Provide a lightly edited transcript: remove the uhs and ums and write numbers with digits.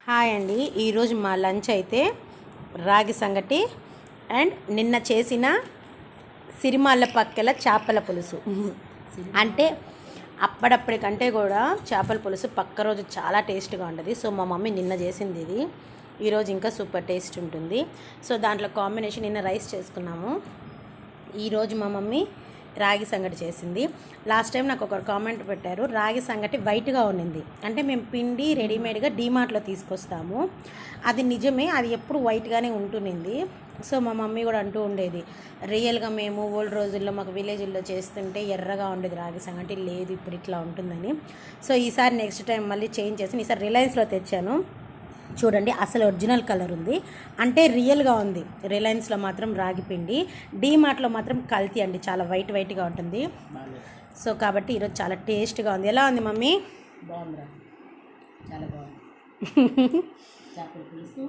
Hi అండి. ఈరోజు మా లంచ్ అయితే రాగి సంగటి అండ్ నిన్న చేసిన సిరిమాళ్ళ పక్కల చేపల పులుసు. అంటే అప్పుడప్పటికంటే కూడా చేపల పులుసు పక్క రోజు చాలా టేస్ట్గా ఉంటుంది. సో మా మమ్మీ నిన్న చేసింది ఇది, ఈరోజు ఇంకా సూపర్ టేస్ట్ ఉంటుంది. సో దాంట్లో కాంబినేషన్ నిన్న రైస్ చేసుకున్నాము, ఈరోజు మా మమ్మీ రాగి సంగటి చేసింది. లాస్ట్ టైం నాకు ఒకరు కామెంట్ పెట్టారు, రాగి సంగటి వైట్గా ఉండింది అంటే మేము పిండి రెడీమేడ్గా డీమార్ట్లో తీసుకొస్తాము. అది నిజమే, అది ఎప్పుడు వైట్గానే ఉంటునింది. సో మా మమ్మీ కూడా అంటూ ఉండేది, రియల్గా మేము ఓల్డ్ రోజుల్లో మాకు విలేజ్లో చేస్తుంటే ఎర్రగా ఉండేది రాగి సంగటి, లేదు ఇప్పుడు ఇట్లా ఉంటుందని. సో ఈసారి నెక్స్ట్ టైం మళ్ళీ చేంజ్ చేసి ఈసారి రిలయన్స్లో తెచ్చాను. చూడండి అసలు ఒరిజినల్ కలర్ ఉంది, అంటే రియల్గా ఉంది. రిలయన్స్లో మాత్రం రాగి పిండి, డీమార్ట్లో మాత్రం కల్తీ అండి, చాలా వైట్గా ఉంటుంది. సో కాబట్టి ఈరోజు చాలా టేస్ట్గా ఉంది. ఎలా ఉంది మమ్మీ? బాగుందిరా, చాలా బాగుంది. చేపల పులుసు